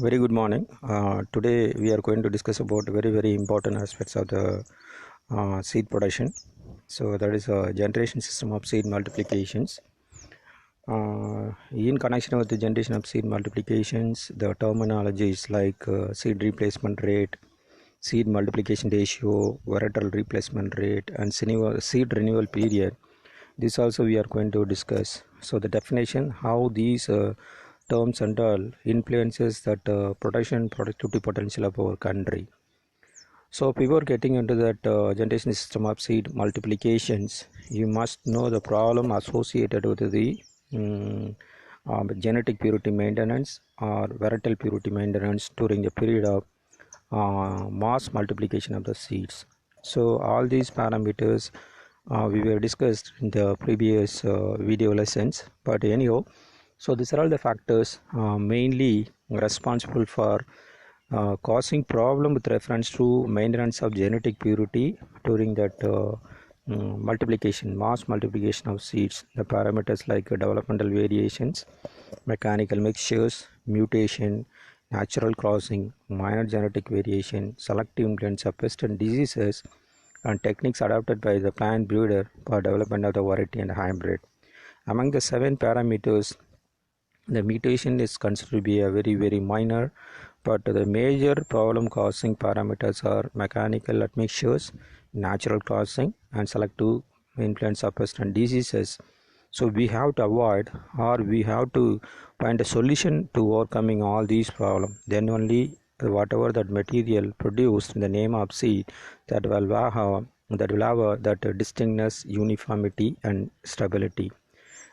Very good morning. Today we are going to discuss about very important aspects of the seed production. So that is a generation system of seed multiplications. In connection with the generation of seed multiplications, the terminologies like seed replacement rate, seed multiplication ratio, varietal replacement rate, and seed renewal period. This also we are going to discuss. So the definition, how these terms and all influences that production productivity potential of our country. So before getting into that generation system of seed multiplications, you must know the problem associated with the genetic purity maintenance or varietal purity maintenance during the period of mass multiplication of the seeds. So all these parameters we were discussed in the previous video lessons, but anyhow, so these are all the factors mainly responsible for causing problem with reference to maintenance of genetic purity during that mass multiplication of seeds. The parameters like developmental variations, mechanical mixtures, mutation, natural crossing, minor genetic variation, selective influence of pests and diseases, and techniques adopted by the plant breeder for development of the variety and hybrid. Among the 7 parameters, the mutation is considered to be a very minor, but the major problem causing parameters are mechanical admixtures, natural crossing, and selective influence of pests and diseases. So we have to avoid, or we have to find a solution to overcoming all these problems. Then only whatever that material produced in the name of seed that will have that distinctness, uniformity, and stability.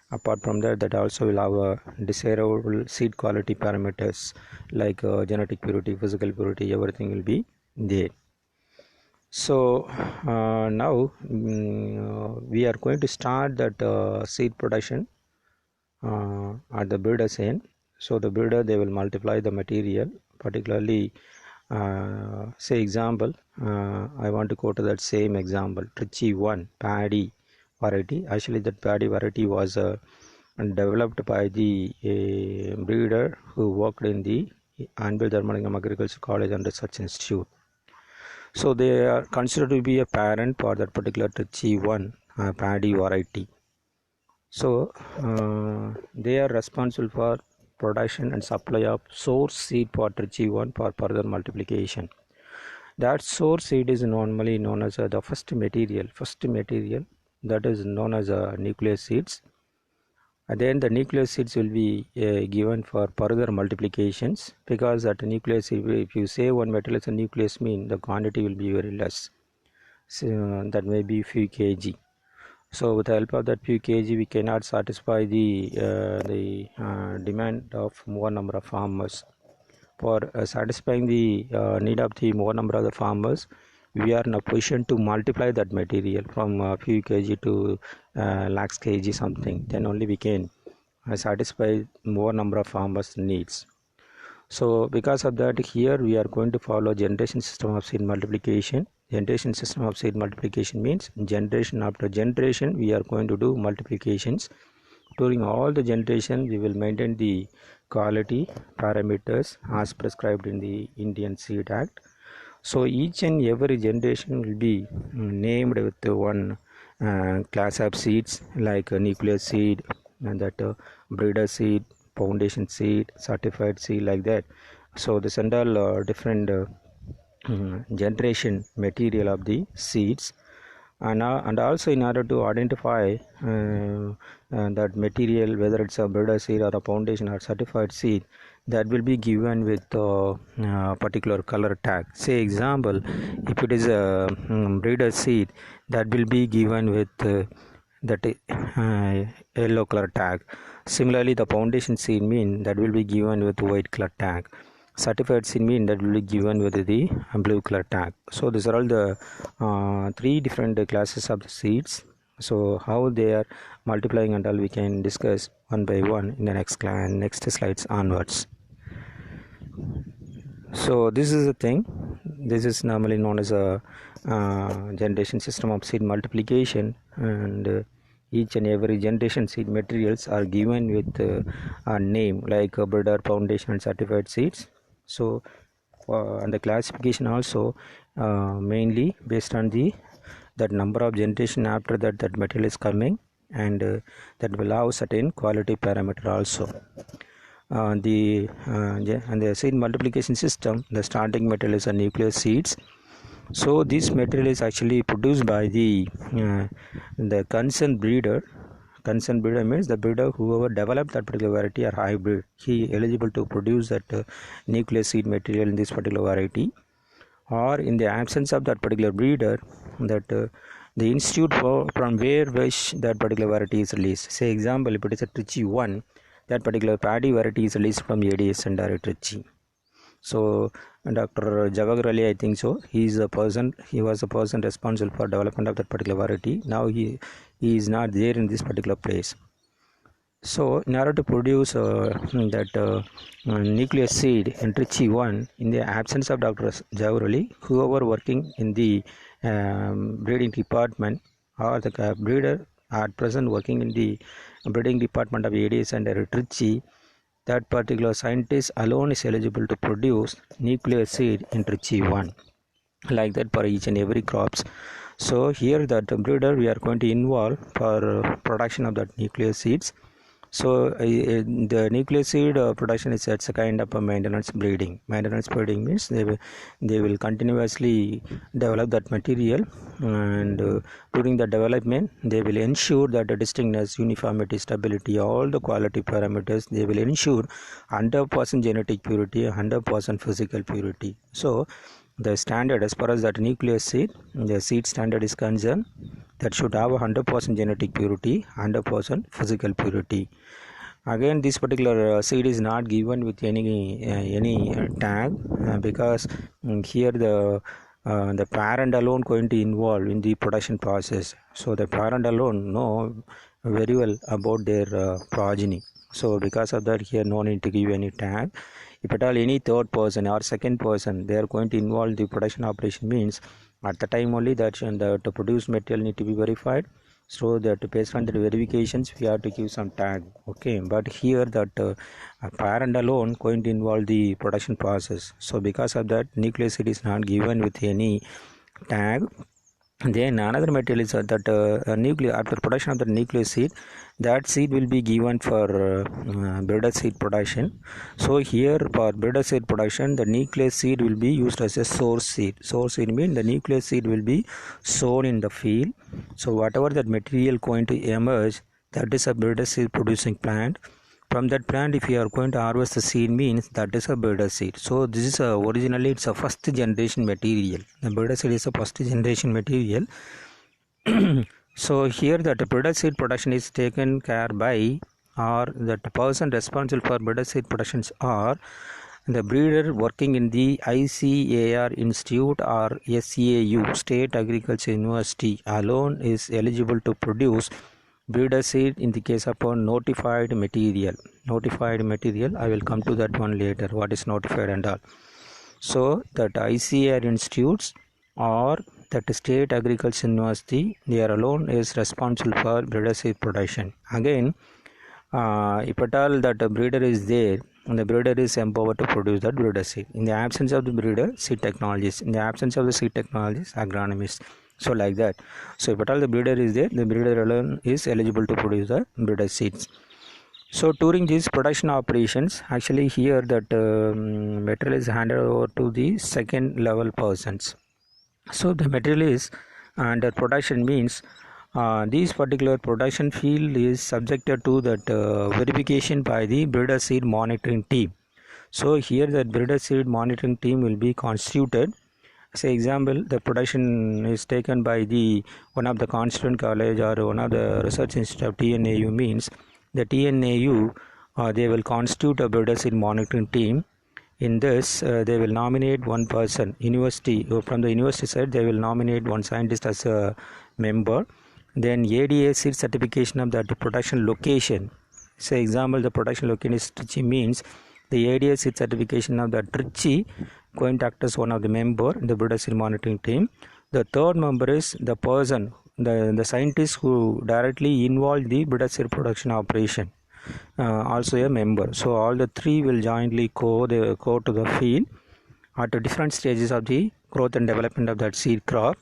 Apart from that, that also will have a desirable seed quality parameters like genetic purity, physical purity, everything will be there. So now we are going to start that seed production at the breeder's end. So the breeder, they will multiply the material, particularly say example, I want to go to that same example, Trichy 1 paddy variety. Actually that paddy variety was developed by the breeder who worked in the Anvil Dharmalingam Agriculture College and Research Institute. So they are considered to be a parent for that particular Trichy 1 paddy variety. So they are responsible for production and supply of source seed for Trichy 1 for further multiplication. That source seed is normally known as the first material that is known as nucleus seeds. And then the nucleus seeds will be given for further multiplications, because that nucleus, if you say one material is a nucleus, mean the quantity will be very less. So that may be few kg. So with the help of that few kg, we cannot satisfy the demand of more number of farmers. For satisfying the need of the more number of the farmers, we are in a position to multiply that material from a few kg to lakhs kg something. Then only we can satisfy more number of farmers' needs. So because of that, here we are going to follow generation system of seed multiplication. Generation system of seed multiplication means generation after generation we are going to do multiplications. During all the generation, we will maintain the quality parameters as prescribed in the Indian Seed Act. So each and every generation will be named with one class of seeds like nucleus seed, and that breeder seed, foundation seed, certified seed, like that. So this and all different generation material of the seeds. And also in order to identify that material, whether it's a breeder seed or a foundation or certified seed, that will be given with particular color tag. Say example, if it is a breeder seed, that will be given with that yellow color tag. Similarly, the foundation seed mean that will be given with white color tag. Certified seed mean that will be given with the blue color tag. So these are all the 3 different classes of the seeds. So how they are multiplying and all we can discuss one by one in the next slides onwards. So this is the thing. This is normally known as a generation system of seed multiplication, and each and every generation seed materials are given with a name like a breeder, foundation, and certified seeds. So and the classification also mainly based on that number of generation after that material is coming, and that will have certain quality parameter also. And the seed multiplication system, the starting material is a nucleus seeds. So this material is actually produced by the concerned breeder. Concerned breeder means the breeder whoever developed that particular variety or hybrid, he eligible to produce that nucleus seed material in this particular variety. Or in the absence of that particular breeder, that the institute from which that particular variety is released. Say example, if it is a Trichy 1, that particular paddy variety is released from ADS and Trichy. So Dr. Jawahar Ali, I think so, he was the person responsible for development of that particular variety. Now he is not there in this particular place. So in order to produce that nucleus seed in Trichy 1, in the absence of Dr. Jawahar Ali, whoever working in the breeding department or the breeder at present working in the breeding department of ADS and Trichy, that particular scientist alone is eligible to produce nucleus seed in Trichy 1, like that for each and every crops. So here that breeder we are going to involve for production of that nucleus seeds. So the nucleus seed production is a kind of a maintenance breeding. Maintenance breeding means they will continuously develop that material, and during the development they will ensure that the distinctness, uniformity, stability, all the quality parameters, they will ensure 100% genetic purity, 100% physical purity. So the standard as far as that nucleus seed, the seed standard is concerned, that should have 100% genetic purity, 100% physical purity. Again, this particular seed is not given with any tag, because here the parent alone going to involve in the production process. So the parent alone know very well about their progeny. So because of that, here no need to give any tag. If at all any third person or second person they are going to involve the production operation, means at the time only that the produced material need to be verified. So that based on the verifications we have to give some tag. Okay, but here that parent alone going to involve the production process. So because of that, nucleus seed is not given with any tag. Then another material is that nucleus, after production of the nucleus seed, that seed will be given for breeder seed production. So here for breeder seed production, the nucleus seed will be used as a source seed. Source seed means the nucleus seed will be sown in the field. So whatever that material going to emerge, that is a breeder seed producing plant. From that plant, if you are going to harvest the seed, means that is a breeder seed. So this is originally it's a first generation material. The breeder seed is a first generation material. So here that breeder seed production is taken care by, or that person responsible for breeder seed productions are the breeder working in the ICAR Institute or SAU, State Agriculture University, alone is eligible to produce breeder seed in the case of a notified material. Notified material, I will come to that one later, what is notified and all. So that ICAR institutes or that State Agriculture University, they are alone is responsible for breeder seed production. Again, if at all that a breeder is there, the breeder is empowered to produce that breeder seed. In the absence of the breeder, seed technologists. In the absence of the seed technologists, agronomists. So like that. So if at all the breeder is there, the breeder alone is eligible to produce the breeder seeds. So during these production operations, actually here that material is handed over to the second level persons. So the material is under production, means this particular production field is subjected to that verification by the breeder seed monitoring team. So here the breeder seed monitoring team will be constituted. Say example, the production is taken by the one of the constituent college or one of the research institute of TNAU, means the TNAU they will constitute a breeder seed monitoring team. In this they will nominate one person, university, from the university side they will nominate one scientist as a member. Then ADA seed certification of that production location. Say example, the production location is Trichy, means the ADA seed certification of that Trichy going to act as one of the member in the breeder seed monitoring team. The third member is the person, the scientist who directly involved the breeder seed production operation. also a member. So all the three will jointly go to the field at different stages of the growth and development of that seed crop.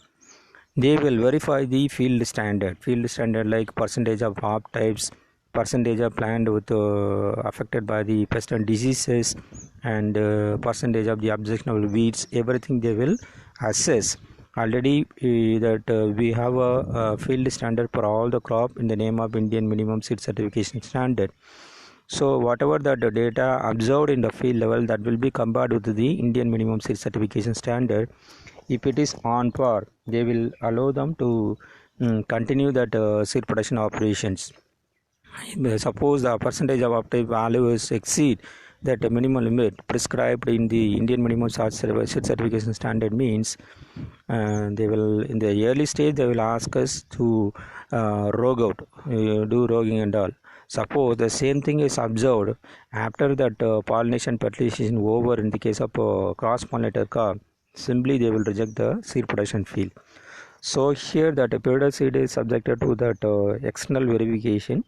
They will verify the field standard like percentage of hop types, percentage of plant with affected by the pest and diseases, and percentage of the objectionable weeds. Everything they will assess. Already we have a field standard for all the crop in the name of Indian Minimum Seed Certification Standard. So whatever the data observed in the field level, that will be compared with the Indian Minimum Seed Certification Standard. If it is on par, they will allow them to continue that seed production operations. Suppose the percentage of uptake values exceed that minimum limit prescribed in the Indian Minimum Seed Certification Standard, means they will, in the early stage, they will ask us to rogue out, do roguing and all. Suppose the same thing is observed after that pollination fertilization over in the case of cross-pollinator crop, simply they will reject the seed production field. So here that periodic seed is subjected to that external verification.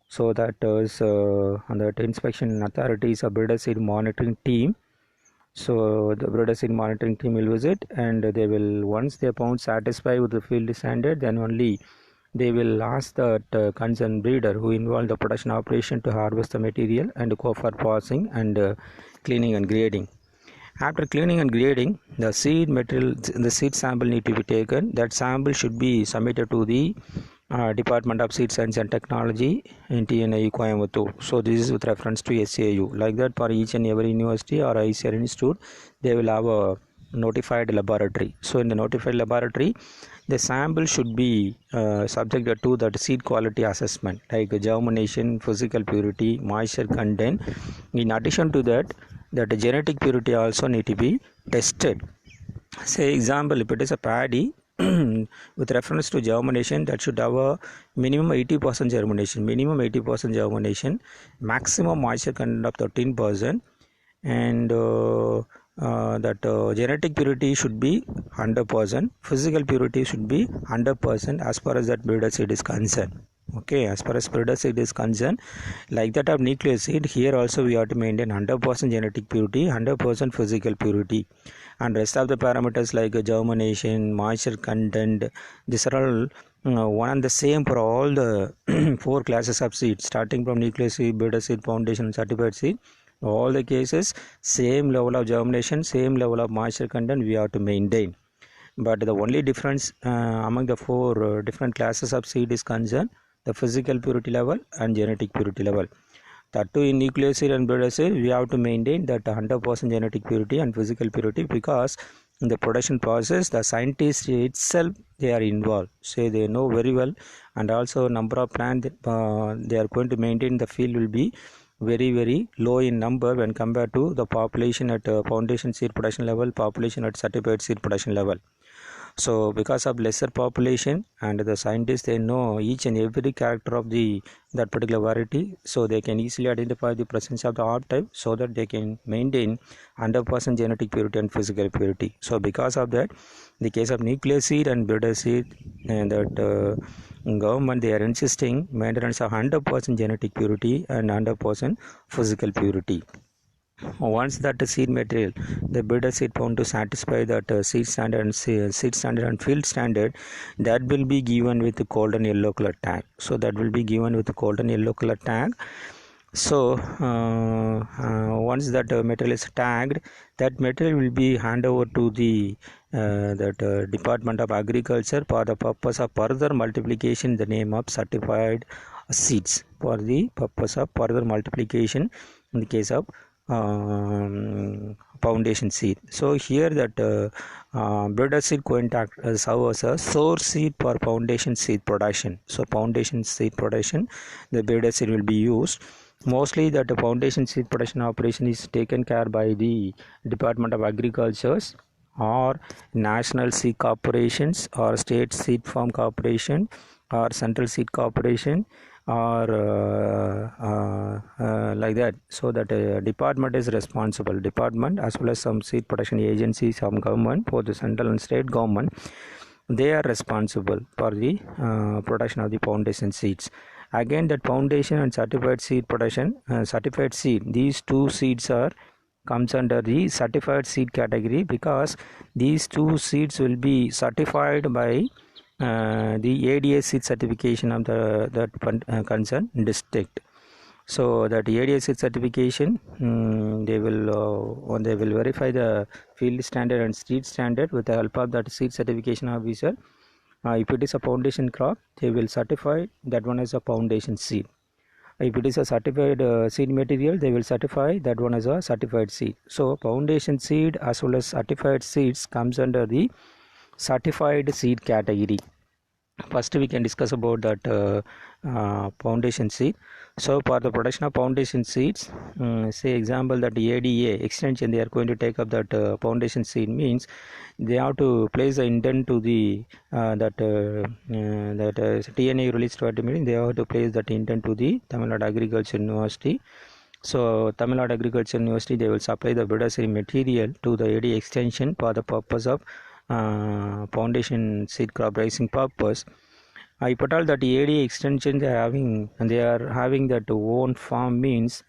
So that is that inspection authorities of periodic seed monitoring team. So the periodic seed monitoring team will visit, and they will, once they are found satisfied with the field standard, then only they will ask that concerned breeder who involved the production operation to harvest the material and go for processing and cleaning and grading. After cleaning and grading, the seed material, the seed sample need to be taken. That sample should be submitted to the Department of Seed Science and Technology in TNIU Coimbatore. So this is with reference to SAU. Like that, for each and every university or ICR institute, they will have a notified laboratory. So in the notified laboratory, the sample should be subjected to that seed quality assessment, like germination, physical purity, moisture content. In addition to that, the genetic purity also need to be tested. Say example, if it is a paddy, with reference to germination, that should have a minimum 80% germination, maximum moisture content of 13%, and that genetic purity should be 100%, physical purity should be 100% as far as that breeder seed is concerned. Okay, as far as breeder seed is concerned, like that of nucleus seed, here also we have to maintain 100% genetic purity, 100% physical purity, and rest of the parameters like germination, moisture content, these are all one and the same for all the 4 classes of seeds, starting from nucleus seed, breeder seed, foundation, and certified seed. All the cases, same level of germination, same level of moisture content we have to maintain. But the only difference among the 4 different classes of seed is concerned the physical purity level and genetic purity level. That too, in nucleus seed and breeder seed, we have to maintain that 100% genetic purity and physical purity, because in the production process, the scientists itself, they are involved. So they know very well, and also number of plants they are going to maintain the field will be very low in number when compared to the population at foundation seed production level, population at certified seed production level. So because of lesser population, and the scientists, they know each and every character of that particular variety, so they can easily identify the presence of the hop type, so that they can maintain 100% genetic purity and physical purity. So because of that, the case of nucleus seed and breeder seed, and that government, they are insisting maintenance of 100% genetic purity and 100% physical purity. Once that seed material, the breeder seed found to satisfy that seed standard and field standard, that will be given with the golden yellow color tag. So that will be given with the golden yellow color tag. So once that material is tagged, that material will be handed over to the Department of Agriculture for the purpose of further multiplication in the name of certified seeds, for the purpose of further multiplication in the case of foundation seed. So here that breeder seed going to serve as a source seed for foundation seed production. So foundation seed production, the breeder seed will be used. Mostly that the foundation seed production operation is taken care by the Department of Agriculture or national seed corporations or state seed farm corporation or central seed corporation or like that. So that department is responsible, department as well as some seed production agencies, some government, both the central and state government, they are responsible for the production of the foundation seeds. Again, that foundation and certified seed production, certified seed, these two seeds are comes under the certified seed category, because these two seeds will be certified by the ADA seed certification of that concerned district. So that ADA seed certification, they will verify the field standard and seed standard with the help of that seed certification officer. If it is a foundation crop, they will certify that one as a foundation seed. If it is a certified seed material, they will certify that one as a certified seed. So foundation seed as well as certified seeds comes under the certified seed category. First we can discuss about that foundation seed. So for the production of foundation seeds, say example that the ADA extension, they are going to take up that foundation seed, means they have to place the intent to the TNA released meeting. They have to place that intent to the Tamil Nadu Agriculture University. So Tamil Nadu Agriculture University, they will supply the breeder material to the ADA extension for the purpose of foundation seed crop raising purpose. If at all that ADA extension they are having that own farm, means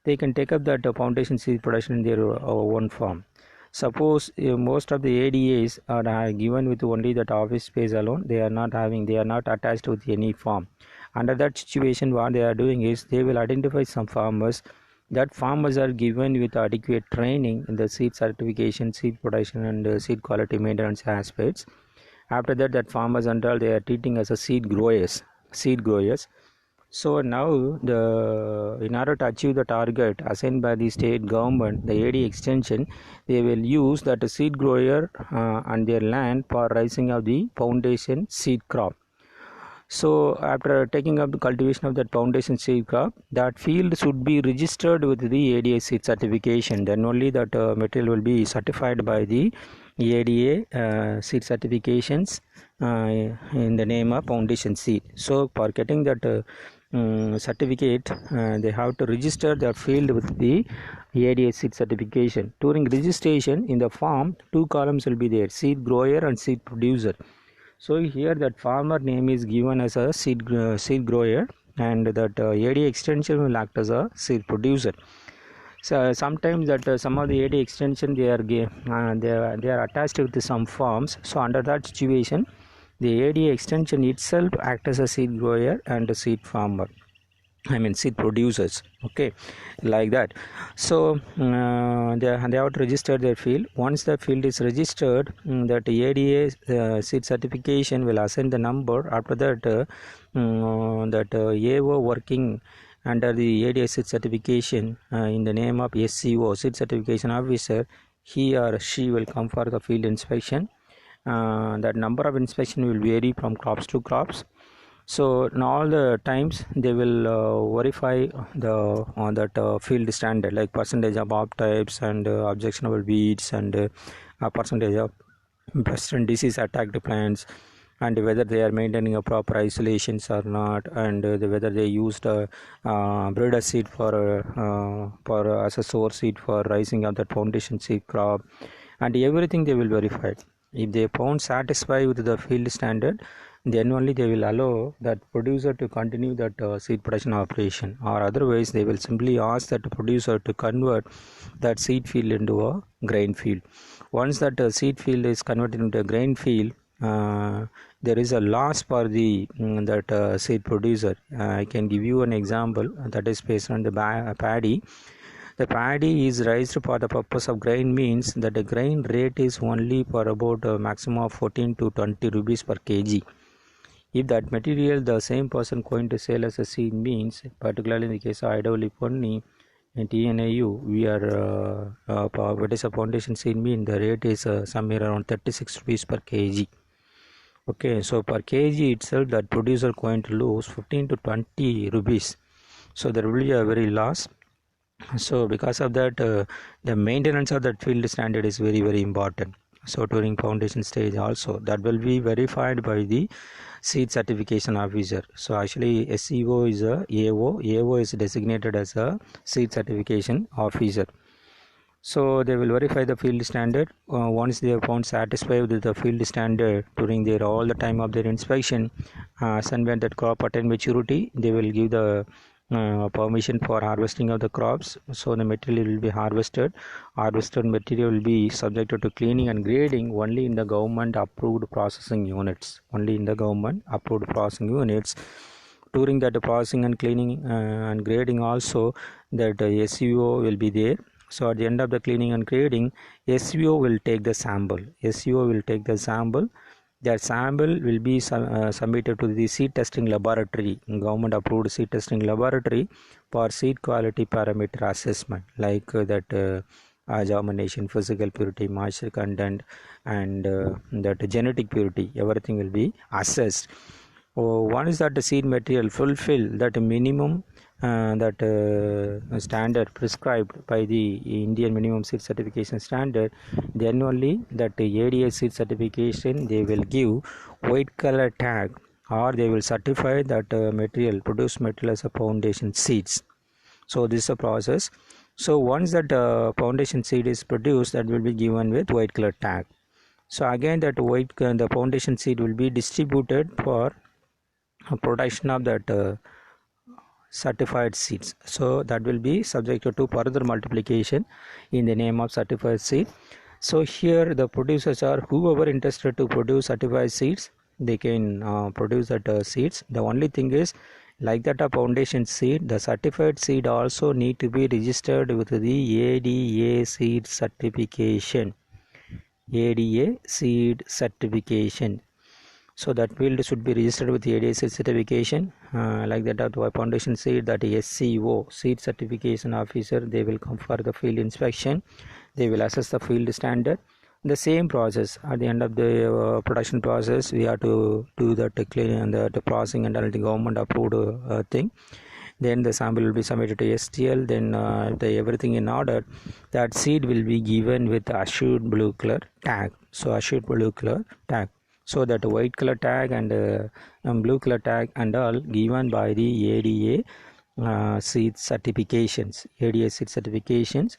they can take up that foundation seed production in their own farm. Suppose most of the ADAs are given with only that office space alone, they are not attached with any farm. Under that situation, what they are doing is they will identify some farmers. That farmers are given with adequate training in the seed certification, seed production and seed quality maintenance aspects. After that, that farmers and all, they are treating as a seed growers. So now in order to achieve the target assigned by the state government, the AD extension, they will use that seed grower on their land for raising of the foundation seed crop. So after taking up the cultivation of that foundation seed crop, that field should be registered with the ADA seed certification. Then only that material will be certified by the ADA seed certifications in the name of foundation seed. So for getting that certificate, they have to register their field with the ADA seed certification. During registration in the form, two columns will be there: seed grower and seed producer. So here that farmer name is given as a seed grower, and that AD extension will act as a seed producer. So sometimes that some of the AD extension they are attached with some farms. So under that situation, the AD extension itself acts as a seed grower and a seed farmer. Seed producers, okay, like that. So they have to register their field. Once the field is registered, that ADA seed certification will assign the number. After that, AO working under the ADA seed certification in the name of SCO, seed certification officer, he or she will come for the field inspection. That number of inspection will vary from crops to crops. So in all the times they will verify that field standard, like percentage of op types and objectionable weeds and percentage of pest and disease attacked plants, and whether they are maintaining a proper isolations or not, and whether they used breeder seed for as a source seed for raising of that foundation seed crop, and everything they will verify. If they found satisfied with the field standard, then only they will allow that producer to continue that seed production operation, or otherwise they will simply ask that producer to convert that seed field into a grain field. Once that seed field is converted into a grain field, there is a loss for the that seed producer. I can give you an example that is based on the paddy. The paddy is raised for the purpose of grain, means that the grain rate is only for about a maximum of 14 to 20 rupees per kg. If that material the same person going to sell as a seed, means particularly in the case of IWL Ponni and TNAU, we are what is a foundation seed mean, the rate is somewhere around 36 rupees per kg. Okay, so per kg itself that producer going to lose 15 to 20 rupees. So there will be a very loss. So because of that, the maintenance of that field standard is very, very important. So during foundation stage also, that will be verified by the seed certification officer. So actually SCO is a AO is designated as a seed certification officer. So they will verify the field standard. Once they are found satisfied with the field standard during their all the time of their inspection, and when that crop attain maturity, they will give the permission for harvesting of the crops. So the material will be harvested. Harvested material will be subjected to cleaning and grading only in the government approved processing units. Only in the government approved processing units. During that processing and cleaning and grading also, that SUO will be there. So at the end of the cleaning and grading, SUO will take the sample. SUO will take the sample. That sample will be submitted to the seed testing laboratory, government approved seed testing laboratory, for seed quality parameter assessment, like germination, physical purity, moisture content, and that genetic purity. Everything will be assessed. Once that the seed material fulfill that minimum standard prescribed by the Indian minimum seed certification standard, then only that ADA seed certification they will give white color tag, or they will certify that material, produced material, as a foundation seeds. So this is a process. So once that foundation seed is produced, that will be given with white color tag. So again that the foundation seed will be distributed for production of that certified seeds. So that will be subjected to further multiplication in the name of certified seed. So here the producers are whoever interested to produce certified seeds, they can produce that seeds. The only thing is, like that a foundation seed, the certified seed also need to be registered with the ADA seed certification. ADA seed certification. So that field should be registered with the ADA seed certification. Like that of foundation seed, that SCO seed certification officer, they will come for the field inspection. They will assess the field standard. The same process at the end of the production process, we have to do that cleaning and the processing and all the government approved thing. Then the sample will be submitted to STL. Then everything in order, that seed will be given with assured blue color tag. So assured blue color tag. So that white color tag and blue color tag and all given by the ADA seed certifications. ADA seed certifications.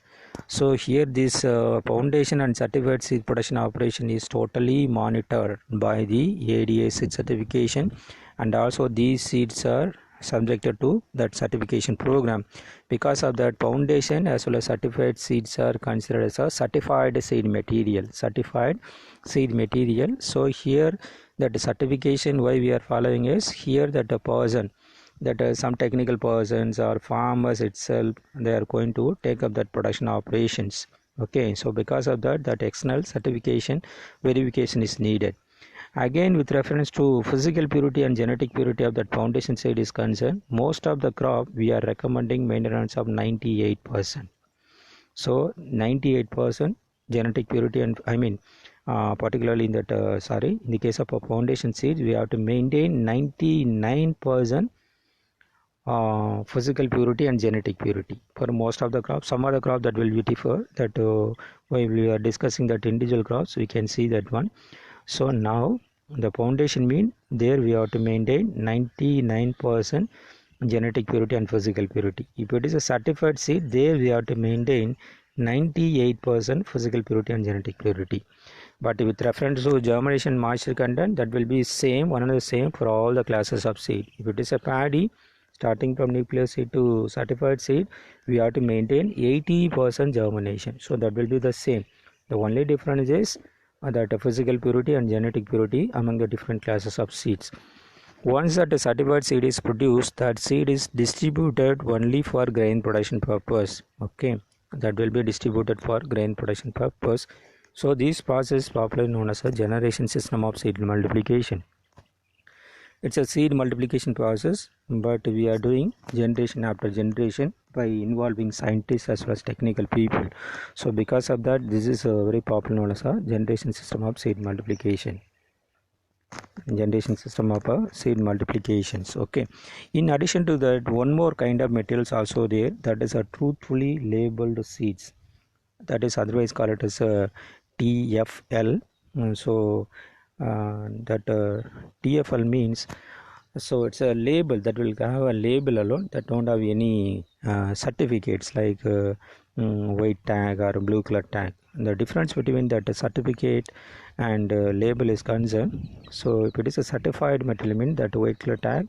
So here this foundation and certified seed production operation is totally monitored by the ADA seed certification, and also these seeds are subjected to that certification program. Because of that, foundation as well as certified seeds are considered as a certified seed material. Certified seed material. So here that certification why we are following is, here that a person, that some technical persons or farmers itself, they are going to take up that production operations. Okay, so because of that, that external certification verification is needed. Again, with reference to physical purity and genetic purity of that foundation seed is concerned, most of the crop we are recommending maintenance of 98%. So 98% genetic purity, and particularly in that in the case of a foundation seed, we have to maintain 99% physical purity and genetic purity for most of the crops. Some other crop that will be differ, that while we are discussing that individual crops, we can see that one. So now the foundation mean there we have to maintain 99% genetic purity and physical purity. If it is a certified seed, there we have to maintain 98% physical purity and genetic purity. But with reference to germination moisture content, that will be same, one and the same for all the classes of seed. If it is a paddy, starting from nuclear seed to certified seed, we have to maintain 80% germination. So that will be the same. The only difference is that physical purity and genetic purity among the different classes of seeds. Once that a certified seed is produced, that seed is distributed only for grain production purpose. Okay, that will be distributed for grain production purpose. So this process is popularly known as a generation system of seed multiplication. It's a seed multiplication process, but we are doing generation after generation by involving scientists as well as technical people. So because of that, this is a very popular known as a generation system of seed multiplication. Generation system of seed multiplications. Okay, in addition to that, one more kind of materials also there, that is a truthfully labeled seeds, that is otherwise called it as a TFL. So that TFL means, so it's a label that will have a label alone, that don't have any certificates like white tag or blue color tag. The difference between that certificate and label is concerned. So if it is a certified material, means that white color tag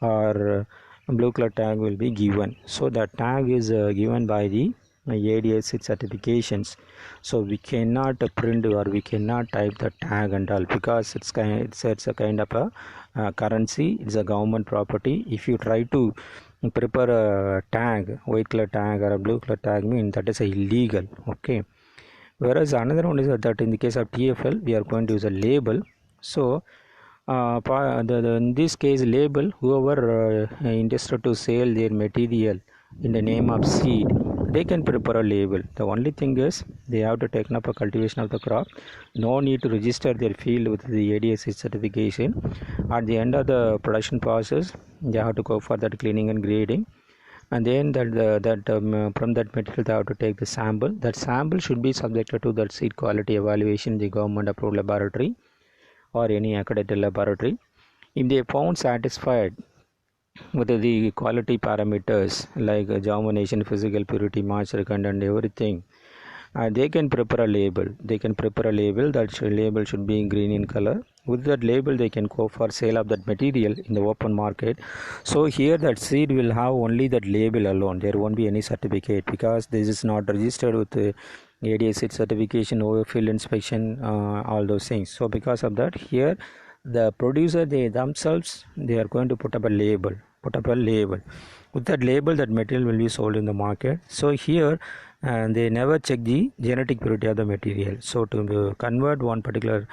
or blue color tag will be given. So that tag is given by the ADS certifications. So we cannot print or we cannot type the tag and all, because it's a kind of a currency. It's a government property. If you try to prepare a tag, white color tag or a blue color tag, mean that is illegal. Okay. Whereas another one is that in the case of TFL, we are going to use a label. So in this case, label, whoever interested to sell their material in the name of seed, they can prepare a label. The only thing is they have to take up a cultivation of the crop. No need to register their field with the ADSC certification. At the end of the production process, they have to go for that cleaning and grading, and then from that material they have to take the sample. That sample should be subjected to that seed quality evaluation in the government approved laboratory or any accredited laboratory. If they found satisfied with the quality parameters like germination, physical purity, moisture content, everything, they can prepare a label. That label should be green in color. With that label, they can go for sale of that material in the open market. So here that seed will have only that label alone. There won't be any certificate, because this is not registered with the ADS certification, field inspection, all those things. So because of that, here the producer, they themselves, they are going to put up a label. With that label, that material will be sold in the market. So here they never check the genetic purity of the material. So to convert one particular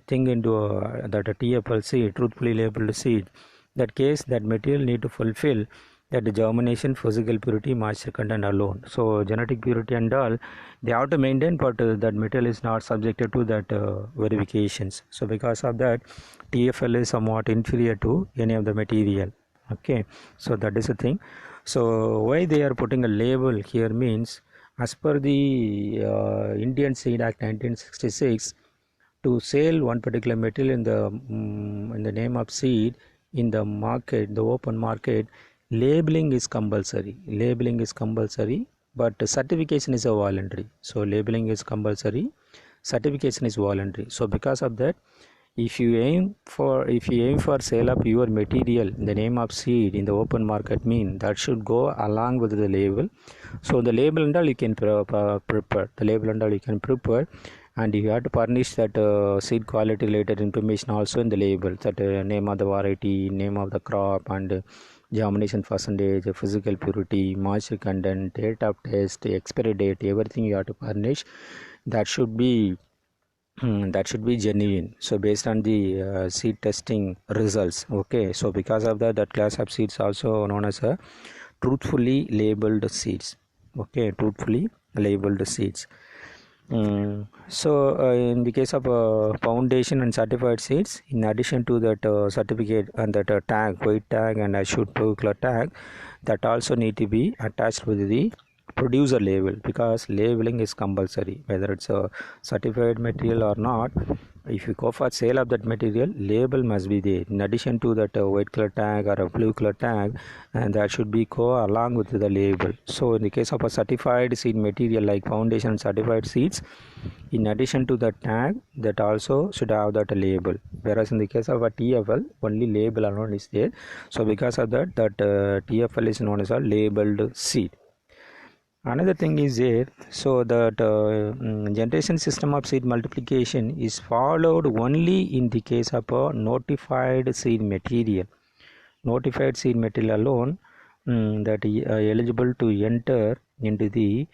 thing into that a TFL seed, truthfully labeled seed, that case that material need to fulfill that the germination, physical purity, moisture content alone. So genetic purity and all they have to maintain, but that material is not subjected to that verifications. So because of that, TFL is somewhat inferior to any of the material. Okay, so that is the thing. So why they are putting a label here means, as per the Indian Seed Act 1966, to sell one particular material in the name of seed in the market, the open market, labeling is compulsory, but certification is a voluntary. So labeling is compulsory, certification is voluntary. So because of that, if you aim for sale of your material in the name of seed in the open market, mean that should go along with the label. So the label and all you can prepare, and you have to furnish that seed quality related information also in the label, that name of the variety, name of the crop, and germination percentage, physical purity, moisture content, date of test, expiry date, everything you have to furnish. That should be genuine. So based on the seed testing results. Okay, so because of that class of seeds also known as a truthfully labeled seeds. Okay, truthfully labeled seeds. So in the case of foundation and certified seeds, in addition to that certificate and that tag, white tag and assured blue color tag, that also need to be attached with the producer label, because labeling is compulsory whether it's a certified material or not. If you go for sale of that material, label must be there in addition to that white color tag or a blue color tag, and that should be go along with the label. So in the case of a certified seed material like foundation certified seeds, in addition to the tag, that also should have that label, whereas in the case of a TFL, only label alone is there. So because of that TFL is known as a labeled seed. Another thing is there, so that generation system of seed multiplication is followed only in the case of a notified seed material. Notified seed material alone that eligible to enter into the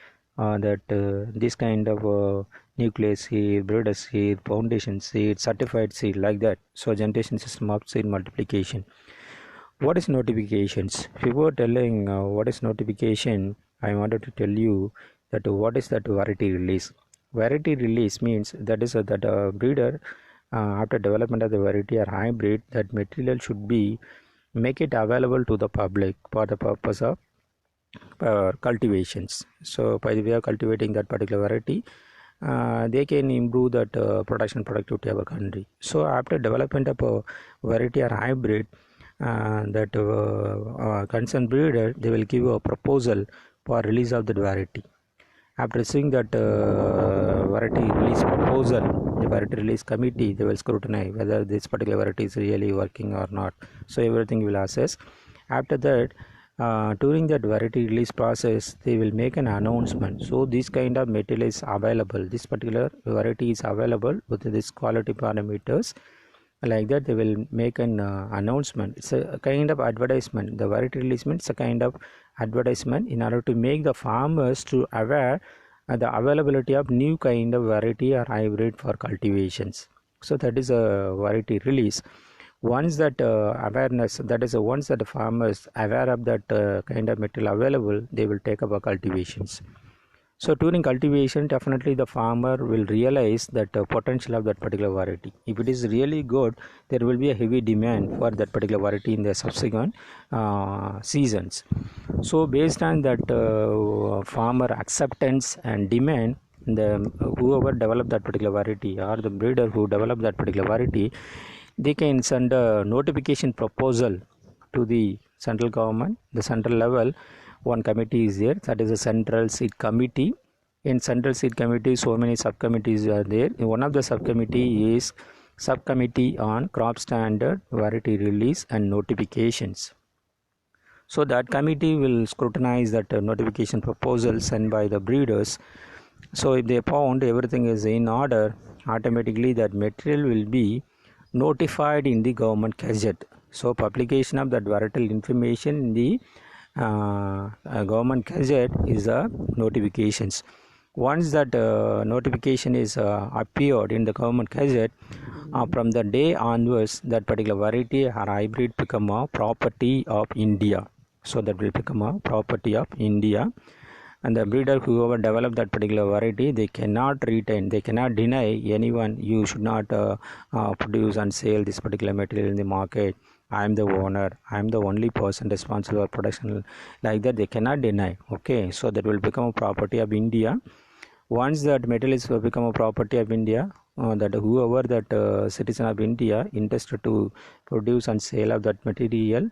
this kind of nucleus seed, breeder seed, foundation seed, certified seed, like that. So generation system of seed multiplication. What is notifications? Before telling what is notification, I wanted to tell you that what is that variety release. Variety release means that is that a breeder after development of the variety or hybrid, that material should be make it available to the public for the purpose of cultivations. So by the way of cultivating that particular variety, they can improve that production productivity of a country. So after development of a variety or hybrid, that concerned breeder, they will give a proposal for release of the variety. After seeing that variety release proposal, the variety release committee, they will scrutinize whether this particular variety is really working or not. So everything will assess. After that, during that variety release process, they will make an announcement. So this kind of material is available. This particular variety is available with this quality parameters. Like that, they will make an announcement. It's a kind of advertisement. The variety release means a kind of advertisement in order to make the farmers to aware the availability of new kind of variety or hybrid for cultivations. So that is a variety release. Once that awareness, that is once that the farmers aware of that kind of material available, they will take up cultivations. So during cultivation, definitely the farmer will realize that potential of that particular variety. If it is really good, there will be a heavy demand for that particular variety in the subsequent seasons. So based on that farmer acceptance and demand, whoever developed that particular variety or the breeder who developed that particular variety, they can send a notification proposal to the central government, the central level. One committee is there, that is a central seed committee. In central seed committee, so many subcommittees are there. One of the subcommittee is subcommittee on crop standard, variety release and notifications. So that committee will scrutinize that notification proposal sent by the breeders. So if they found everything is in order, automatically that material will be notified in the government gazette. So publication of that varietal information in the government gazette is the notifications. Once that notification is appeared in the government gazette, from the day onwards, that particular variety or hybrid become a property of India. So that will become a property of India. And the breeder whoever developed that particular variety, they cannot retain, they cannot deny anyone, you should not produce and sell this particular material in the market. I am the owner, I am the only person responsible for production. Like that, they cannot deny. Okay, so that will become a property of India. Once that material is become a property of India, that whoever that citizen of India interested to produce and sell of that material,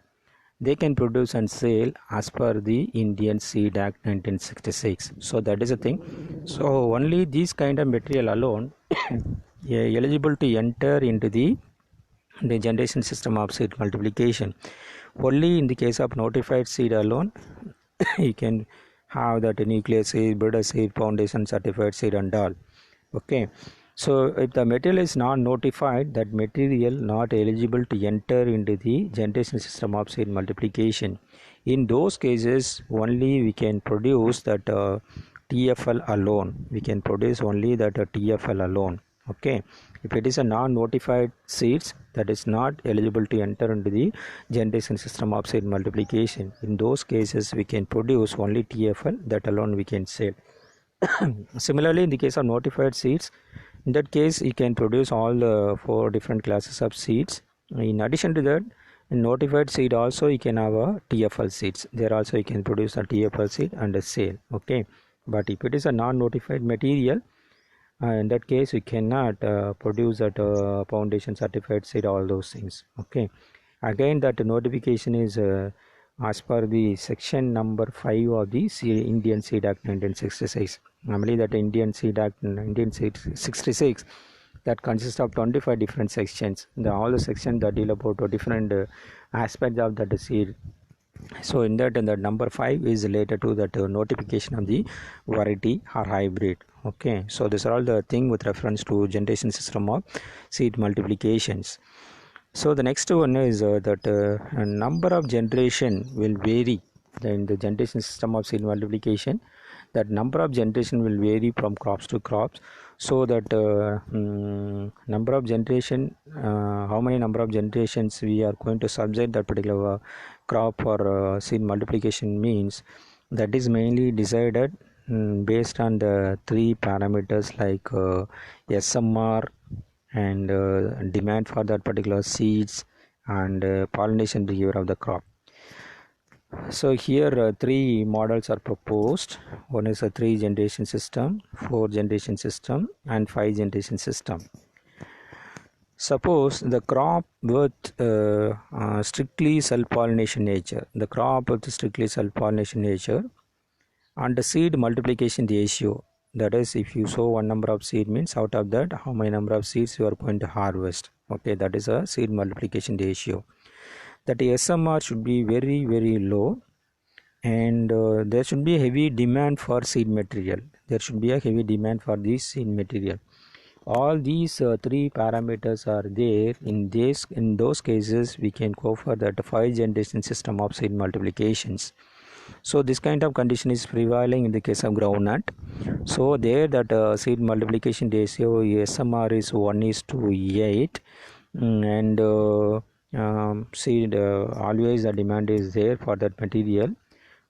they can produce and sell as per the Indian Seed Act 1966. So that is a thing. So only this kind of material alone eligible to enter into the generation system of seed multiplication. Only in the case of notified seed alone, you can have that nucleus seed, breeder seed, foundation certified seed and all. Okay. So if the material is not notified, that material not eligible to enter into the generation system of seed multiplication. In those cases, only we can produce that TFL alone. We can produce only that TFL alone. Okay. If it is a non-notified seeds, that is not eligible to enter into the generation system of seed multiplication. In those cases, we can produce only TFL, that alone we can sell. Similarly, in the case of notified seeds, in that case, you can produce all the 4 different classes of seeds. In addition to that, in notified seed also you can have a TFL seeds. There also you can produce a TFL seed and a sale. Okay, but if it is a non-notified material, in that case you cannot produce that foundation certified seed, all those things. Okay, again that notification is as per the section number 5 of the Indian Seed Act 1966. Normally that Indian Seed Act 1966, that consists of 25 different sections. All the sections that deal about different aspects of that seed. So in that number 5 is related to that notification of the variety or hybrid. Okay, so these are all the thing with reference to generation system of seed multiplications. So the next one is that number of generation will vary in the generation system of seed multiplication. That number of generation will vary from crops to crops. So that number of generation, how many number of generations we are going to subject that particular crop for seed multiplication means, that is mainly decided based on the 3 parameters like SMR and demand for that particular seeds and pollination behavior of the crop. So here 3 models are proposed. One is a 3 generation system, 4 generation system and 5 generation system. Suppose the crop with strictly self-pollination nature, and the seed multiplication ratio, that is, if you sow one number of seed means out of that how many number of seeds you are going to harvest. Okay, that is a seed multiplication ratio. That SMR should be very very low, and there should be a heavy demand for seed material. This seed material. All these three parameters are there. In those cases we can go for that 5 generation system of seed multiplications. So this kind of condition is prevailing in the case of groundnut. So there that seed multiplication ratio SMR is 1:8, and seed always the demand is there for that material.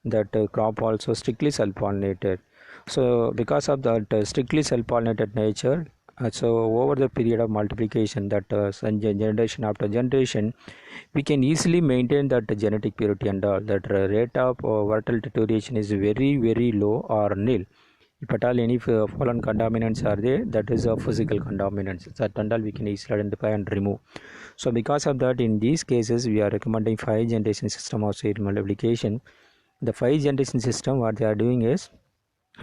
That crop also strictly self-pollinated. So because of that strictly self-pollinated nature, so over the period of multiplication, that generation after generation, we can easily maintain that genetic purity and all. That rate of varietal deterioration is very very low or nil. If at all any fallen contaminants are there, that is a physical contaminants, that and all we can easily identify and remove. So because of that, in these cases we are recommending 5 generation system of seed multiplication. The 5 generation system, what they are doing is,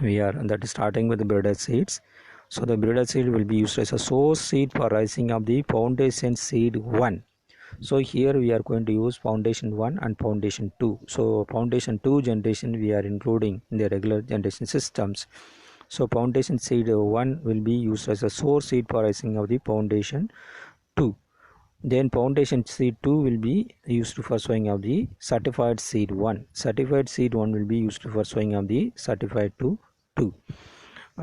we are that is starting with the breeder seeds. So the breeder seed will be used as a source seed for rising of the foundation seed 1. So here we are going to use foundation 1 and foundation 2. So foundation 2 generation we are including in the regular generation systems. So foundation seed 1 will be used as a source seed for rising of the foundation 2. Then foundation seed 2 will be used for sowing of the certified seed 1. Certified seed 1 will be used for sowing of the certified 2.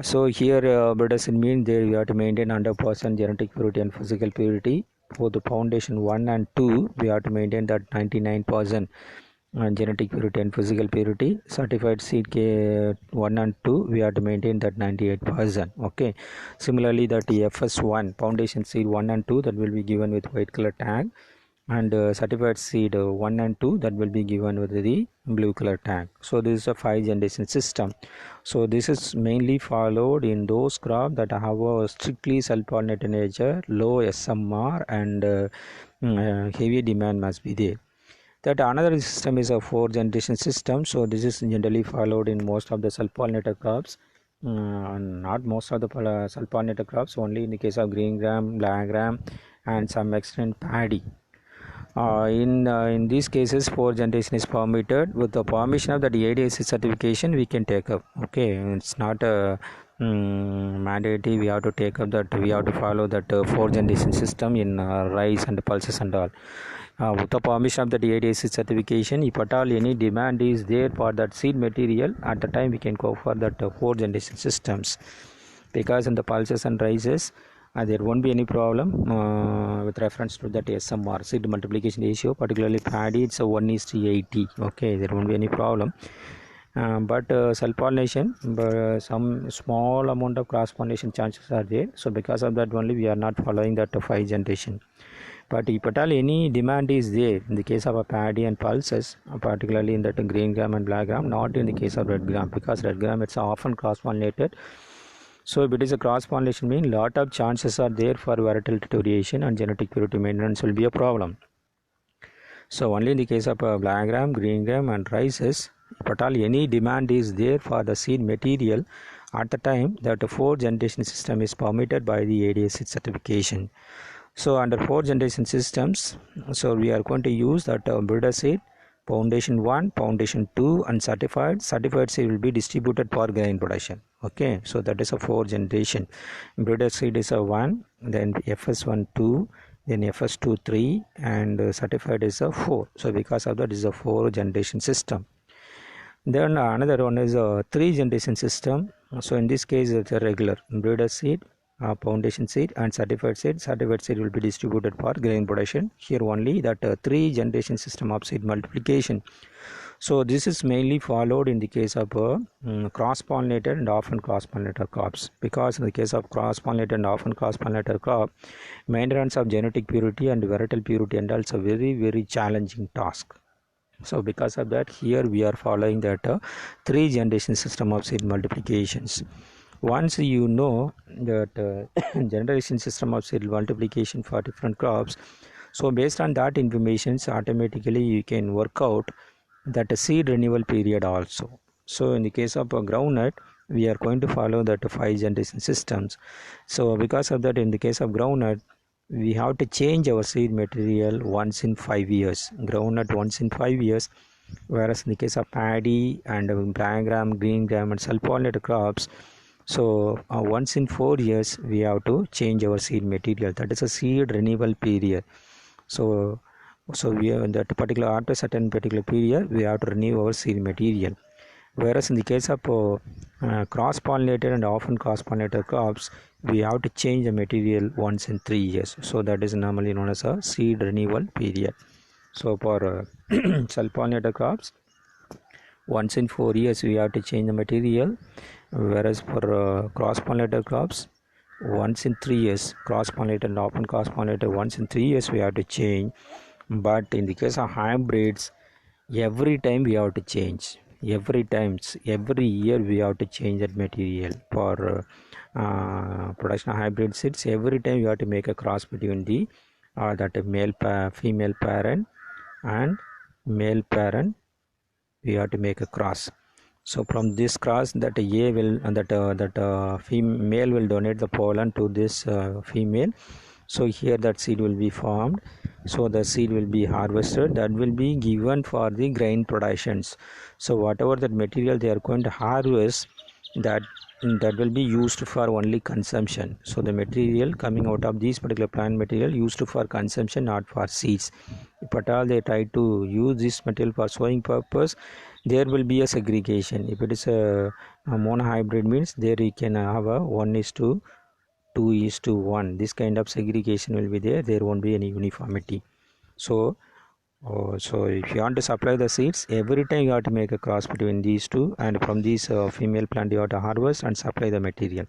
So here breeder seed means there we have to maintain 100% genetic purity and physical purity. For the foundation 1 and 2 we have to maintain that 99% genetic purity and physical purity. Certified seed K1 and 2 we have to maintain that 98%. Okay, similarly that FS1 foundation seed 1 and 2 that will be given with white color tag, and certified seed 1 and 2 that will be given with the blue color tag. So this is a 5 generation system. So this is mainly followed in those crops that have a strictly self-pollinated nature, low SMR, and heavy demand must be there. That another system is a 4 generation system. So this is generally followed in most of the self-pollinated crops, not most of the self-pollinated crops, only in the case of green gram, black gram, and some extent paddy. In these cases 4 generation is permitted. With the permission of the ADSC certification we can take up. Okay, it's not a mandatory we have to take up that, we have to follow that 4 generation system in rice and pulses and all. With the permission of the ADSC certification, if at all any demand is there for that seed material, at the time we can go for that 4 generation systems. Because in the pulses and rices there won't be any problem with reference to that SMR, seed multiplication ratio. Particularly paddy, it's a 1:80. Okay, there won't be any problem. But self-pollination, some small amount of cross-pollination chances are there. So because of that only we are not following that 5 generation. But if at all any demand is there in the case of a paddy and pulses, particularly in that green gram and black gram, not in the case of red gram, because red gram it's often cross-pollinated. So if it is a cross-pollination, means lot of chances are there for varietal deterioration, and genetic purity maintenance will be a problem. So only in the case of black gram, green gram, and rices, if at all any demand is there for the seed material, at the time that 4 generation system is permitted by the ADSC certification. So under 4 generation systems, so we are going to use that breeder seed, foundation 1, foundation 2, and certified seed will be distributed for grain production. Okay, so that is a 4 generation. Breeder seed is a 1, then FS1 2, then FS2 3, and certified is a 4. So because of that is a 4 generation system. Then another one is a 3 generation system. So in this case it's a regular breeder seed, foundation seed, and certified seed. Certified seed will be distributed for grain production. Here only that 3 generation system of seed multiplication. So this is mainly followed in the case of cross-pollinated and often cross-pollinated crops. Because in the case of cross-pollinated and often cross-pollinated crop, maintenance of genetic purity and varietal purity and also very very challenging task. So because of that, here we are following that 3 generation system of seed multiplications. Once you know that generation system of seed multiplication for different crops, so based on that information, automatically you can work out that seed renewal period also. So in the case of groundnut, we are going to follow that 5 generation systems. So because of that, in the case of groundnut, we have to change our seed material once in 5 years, groundnut once in 5 years, whereas in the case of paddy and black gram, green gram and self-pollinated crops, so once in 4 years we have to change our seed material. That is a seed renewal period. So we are in that particular, after certain particular period, we have to renew our seed material. Whereas in the case of cross-pollinated and often cross-pollinated crops, we have to change the material once in 3 years. So that is normally known as a seed renewal period. So for self-pollinated crops, once in 4 years we have to change the material, whereas for cross-pollinated crops, once in 3 years, cross-pollinated and often cross-pollinated, once in 3 years we have to change. But in the case of hybrids, every time we have to change, every year we have to change that material. For production of hybrid seeds, every time you have to make a cross between the female parent and male parent. We have to make a cross. So from this cross, that A will female will donate the pollen to this female. So here that seed will be formed. So the seed will be harvested, that will be given for the grain productions. So whatever that material they are going to harvest, that will be used for only consumption. So the material coming out of these particular plant material used for consumption, not for seeds. If at all they try to use this material for sowing purpose, there will be a segregation. If it is a monohybrid, means there you can have a 1:2:1. This kind of segregation will be there. There won't be any uniformity. So if you want to supply the seeds, every time you have to make a cross between these two, and from these female plant you have to harvest and supply the material.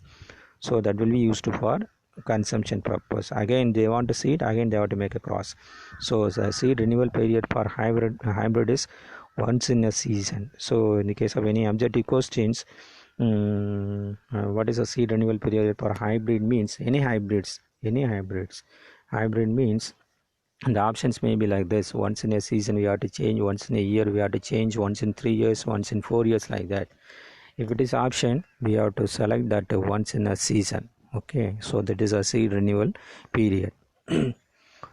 So that will be used for consumption purpose. Again they want to seed, again they have to make a cross. So the seed renewal period for hybrid is once in a season. So in the case of any objective questions, what is a seed renewal period for hybrid means any hybrids. Hybrid means, and the options may be like this: once in a season we have to change, once in a year we have to change, once in 3 years, once in 4 years, like that. If it is option, we have to select that once in a season. Okay, so that is a seed renewal period.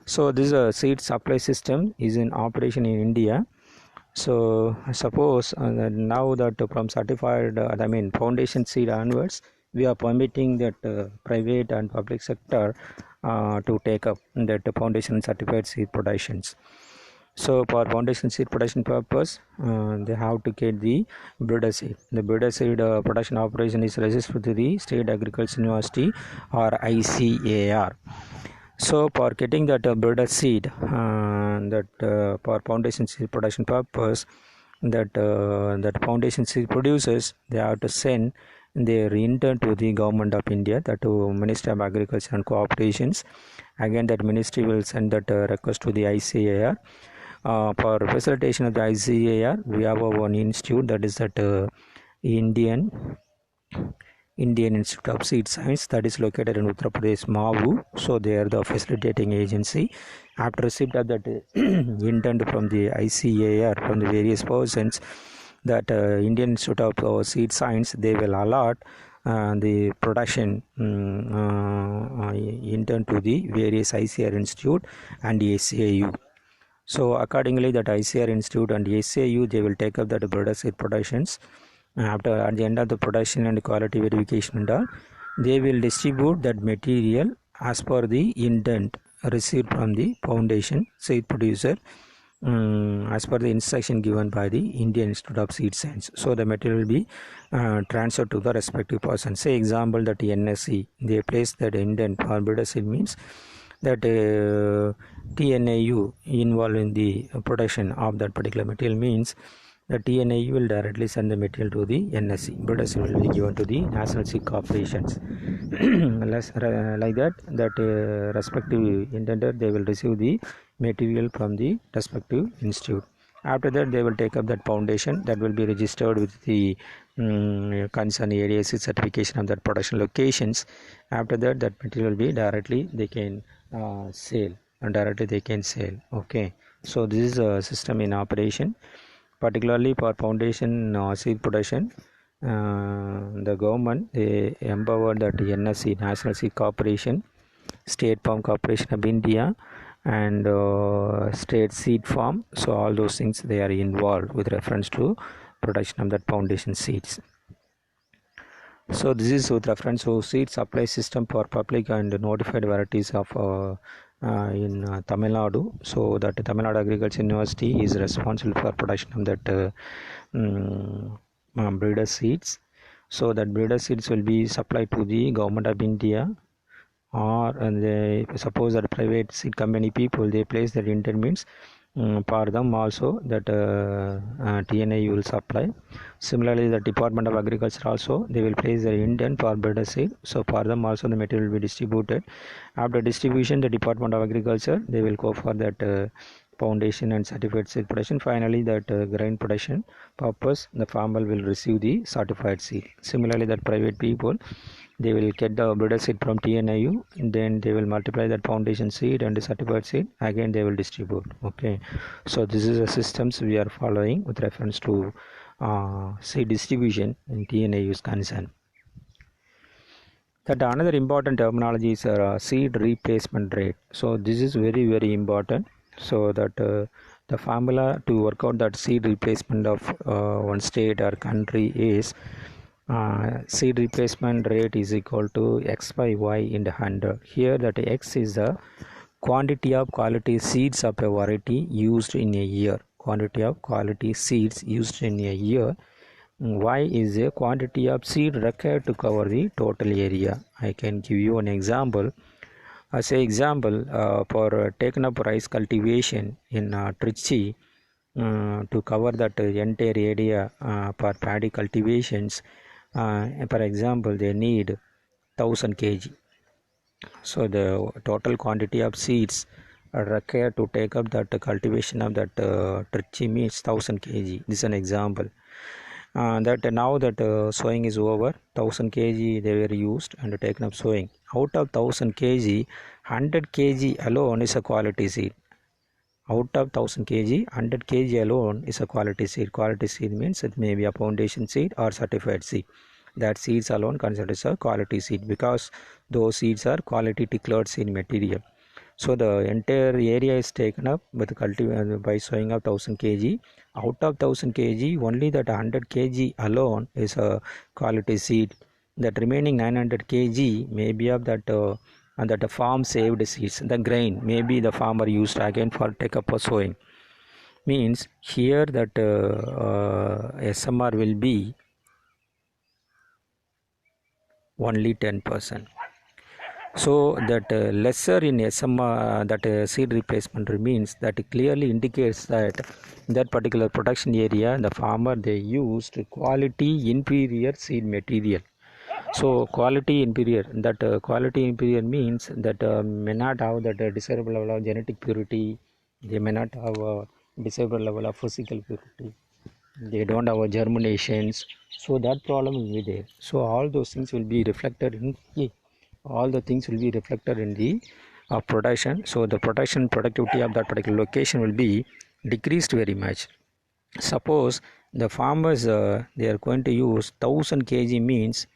So this seed supply system is in operation in India. So suppose now that from certified foundation seed onwards, we are permitting that private and public sector to take up that foundation certified seed productions. So for foundation seed production purpose, they have to get the breeder seed. The breeder seed production operation is registered to the State Agricultural University or ICAR. So for getting that breeder seed, for foundation seed production purpose, that foundation seed producers, they have to send their intern to the government of India, that to Ministry of Agriculture and Cooperations. Again that ministry will send that request to the ICAR. For facilitation of the ICAR, we have one institute, that is that Indian Institute of Seed Science, that is located in Uttar Pradesh, Mahu. So they are the facilitating agency. After receipt of that intent from the ICAR, from the various persons, that Indian Institute of Seed Science, they will allot the production intent to the various ICAR institute and the SAU. So accordingly, that ICAR institute and SAU, they will take up that breeder seed productions. After, at the end of the production and quality verification and all, they will distribute that material as per the intent received from the foundation seed producer, as per the instruction given by the Indian Institute of Seed Science. So the material will be transferred to the respective person. Say example that NSC, they place that intent for breeder seed, means that TNAU involved in the production of that particular material, means the TNAU will directly send the material to the NSC. Breeder seed will be given to the National Seed Corporations. Like that respective intended, they will receive the material from the respective institute. After that, they will take up that foundation, that will be registered with the concern area seed certification of that production locations. After that, that material will be directly they can sell, and directly they can sell. Okay, so this is a system in operation, particularly for foundation seed production. The government they empowered that NSC, National Seed Corporation, State Farm Corporation of India, and State Seed Farm. So all those things they are involved with reference to production of that foundation seeds. So this is with reference to seed supply system for public and notified varieties of in Tamil Nadu. So that Tamil Nadu Agriculture University is responsible for production of that breeder seeds. So that breeder seeds will be supplied to the government of India, or they suppose that private seed company people they place their intent means for them also that TNI will supply. Similarly, the Department of Agriculture also they will place their intent for breeder seed. So for them also the material will be distributed. After distribution, the Department of Agriculture they will go for that foundation and certified seed production. Finally, that grain production purpose the farmer will receive the certified seed. Similarly, that private people they will get the breeder seed from TNIU, and then they will multiply that foundation seed and the certified seed, again they will distribute. Okay, so this is the systems we are following with reference to seed distribution in TNIU is concerned. That another important terminology is seed replacement rate. So this is very important. So that the formula to work out that seed replacement of one state or country is seed replacement rate is equal to x by y in the 100. Here that x is the quantity of quality seeds of a variety used in a year. Quantity of quality seeds used in a year. Y is a quantity of seed required to cover the total area. I can give you an example. Say example for taken up rice cultivation in Trichy to cover that entire area for paddy cultivations. For example, they need 1000 kg. So the total quantity of seeds are required to take up that cultivation of that Trichy means 1000 kg. This is an example. That now that sowing is over, 1000 kg they were used and taken up sowing. Out of 1000 kg, 100 kg alone is a quality seed. Out of 1000 kg, 100 kg alone is a quality seed. Quality seed means it may be a foundation seed or certified seed. That seeds alone considered as a quality seed because those seeds are quality declared seed material. So the entire area is taken up with by sowing of 1000 kg. Out of 1000 kg, only that 100 kg alone is a quality seed. That remaining 900 kg may be of that and that the farm saved seeds. The grain maybe the farmer used again for take up for sowing. Means here that SMR will be only 10%. So that lesser in SMR that seed replacement means that clearly indicates that that particular production area the farmer they used quality inferior seed material. So quality inferior, that quality inferior means that may not have that desirable level of genetic purity, they may not have a desirable level of physical purity, they don't have a germinations, so that problem will be there. So all those things will be reflected in all the things will be reflected in the production. So the production productivity of that particular location will be decreased very much. Suppose the farmers they are going to use 1000 kg means,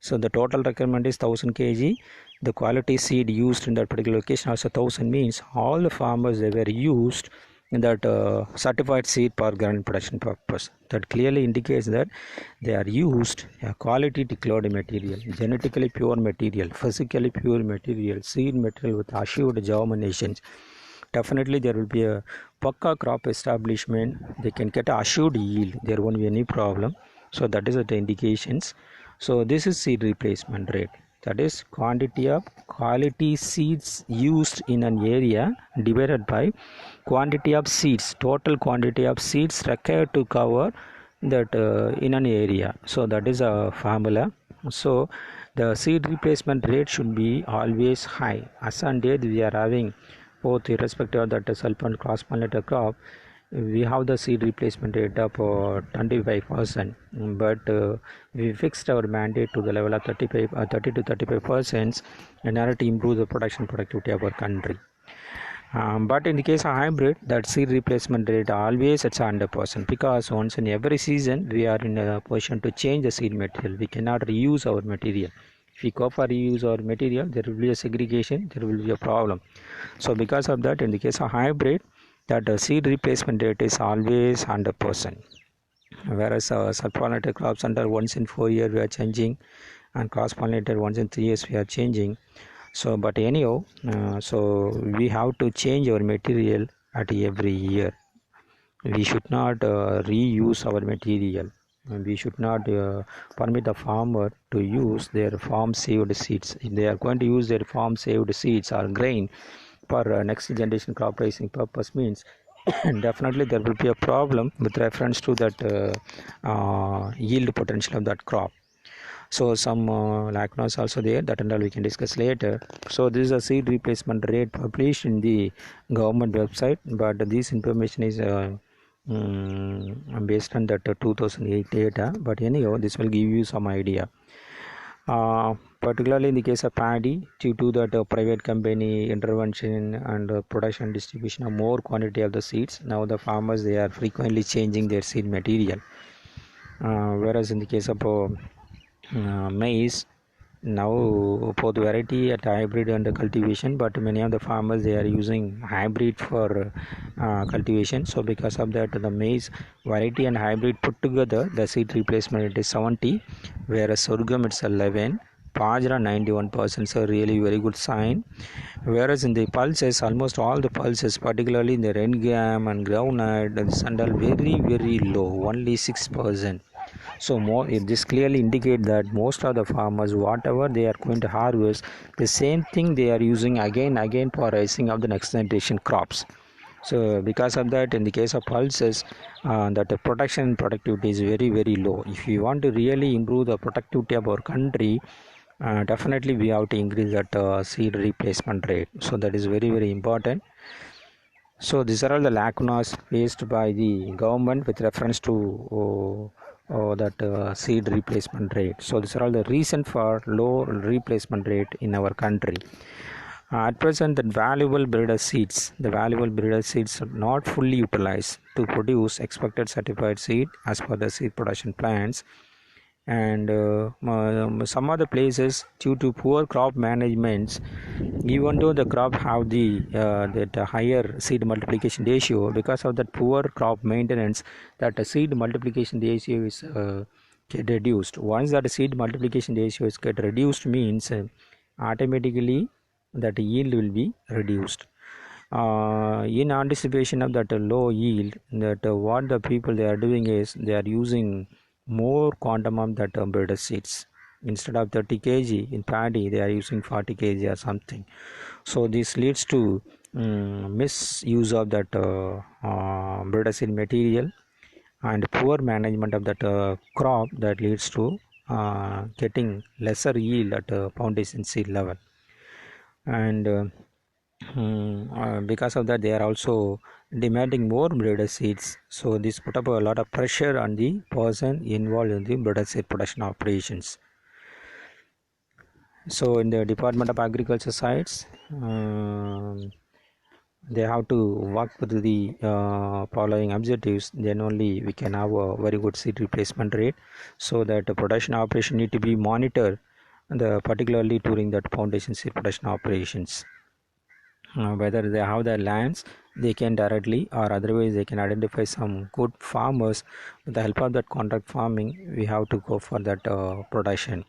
so the total requirement is 1000 kg. The quality seed used in that particular location also 1000 means all the farmers they were used in that certified seed for grain production purpose. That clearly indicates that they are used a quality declared material, genetically pure material, physically pure material, seed material with assured germinations. Definitely there will be a Pakka crop establishment, they can get assured yield, there won't be any problem. So that is the indications. So this is seed replacement rate, that is quantity of quality seeds used in an area divided by quantity of seeds, total quantity of seeds required to cover that in an area. So that is a formula. So the seed replacement rate should be always high. As on date we are having both irrespective of that self and cross pollinator crop, we have the seed replacement rate of 25%, but we fixed our mandate to the level of 30 to 35% in order to improve the production productivity of our country. But in the case of hybrid, that seed replacement rate always at 100%, because once in every season we are in a position to change the seed material. We cannot reuse our material. If we go for reuse our material, there will be a segregation, there will be a problem. So because of that, in the case of hybrid, that seed replacement rate is always 100%. Whereas self-pollinated crops under once in 4 years we are changing, and cross-pollinated once in 3 years we are changing. So but anyhow, so we have to change our material at every year. We should not reuse our material. We should not permit the farmer to use their farm saved seeds. If they are going to use their farm saved seeds or grain for next generation crop raising purpose, means definitely there will be a problem with reference to that yield potential of that crop. So some lacunas also there, that and all we can discuss later. So this is a seed replacement rate published in the government website, but this information is based on that 2008 data, but anyhow this will give you some idea. Particularly in the case of paddy, due to that private company intervention and production distribution of more quantity of the seeds, now the farmers, they are frequently changing their seed material. Whereas in the case of maize, now both variety at hybrid and cultivation, but many of the farmers, they are using hybrid for cultivation. So because of that, the maize variety and hybrid put together, the seed replacement rate is 70, whereas sorghum it's 11, bajra 91%, so really very good sign. Whereas in the pulses, almost all the pulses, particularly in the red gram and groundnut, the sandal very low, only 6%. So this clearly indicate that most of the farmers, whatever they are going to harvest, the same thing they are using again for raising of the next generation crops. So because of that, in the case of pulses, that the production productivity is very low. If you want to really improve the productivity of our country, definitely we have to increase that seed replacement rate. So that is very important. So these are all the lacunas faced by the government with reference to that seed replacement rate. So these are all the reason for low replacement rate in our country. At present, the valuable breeder seeds are not fully utilized to produce expected certified seed as per the seed production plans. And some other places, due to poor crop management, even though the crop have that higher seed multiplication ratio, because of that poor crop maintenance, that seed multiplication ratio is get reduced. Once that seed multiplication ratio is get reduced, means automatically that yield will be reduced. In anticipation of that low yield, that what the people they are doing is they are using more quantum of that breeder seeds. Instead of 30 kg in paddy, they are using 40 kg or something. So this leads to misuse of that breeder seed material and poor management of that crop, that leads to getting lesser yield at foundation seed level. And because of that, they are also demanding more breeder seeds. So this put up a lot of pressure on the person involved in the breeder seed production operations. So in the Department of Agriculture sites, they have to work with the following objectives. Then only we can have a very good seed replacement rate. So that the production operation need to be monitored, particularly during that foundation seed production operations. Whether they have the lands, they can directly or otherwise they can identify some good farmers. With the help of that contract farming, we have to go for that production.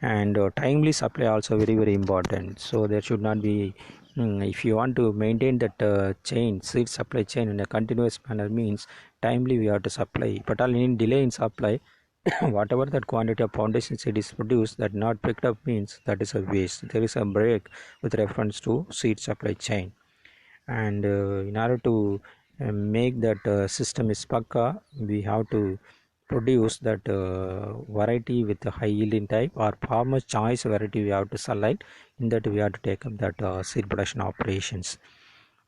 And timely supply also very important. So there should not be, if you want to maintain that seed supply chain in a continuous manner, means timely we have to supply. But any delay in supply, whatever that quantity of foundation seed is produced, that not picked up, means that is a waste. There is a break with reference to seed supply chain. And in order to make that system is pakka, we have to produce that variety with the high yielding type, or farmer's choice variety we have to select. In that we have to take up that seed production operations.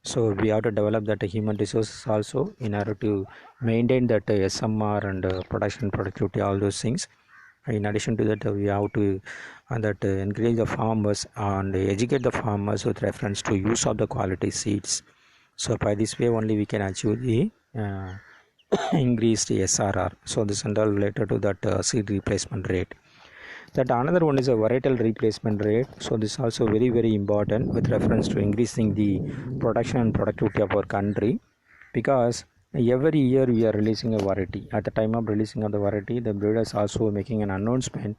So we have to develop that human resources also in order to maintain that SMR and production productivity, all those things. In addition to that, we have to encourage the farmers and educate the farmers with reference to use of the quality seeds. So by this way only we can achieve the increased SRR. So this is all related to that seed replacement rate. That another one is a varietal replacement rate. So this is also very important with reference to increasing the production and productivity of our country, because every year we are releasing a variety. At the time of releasing of the variety, the breeders also making an announcement.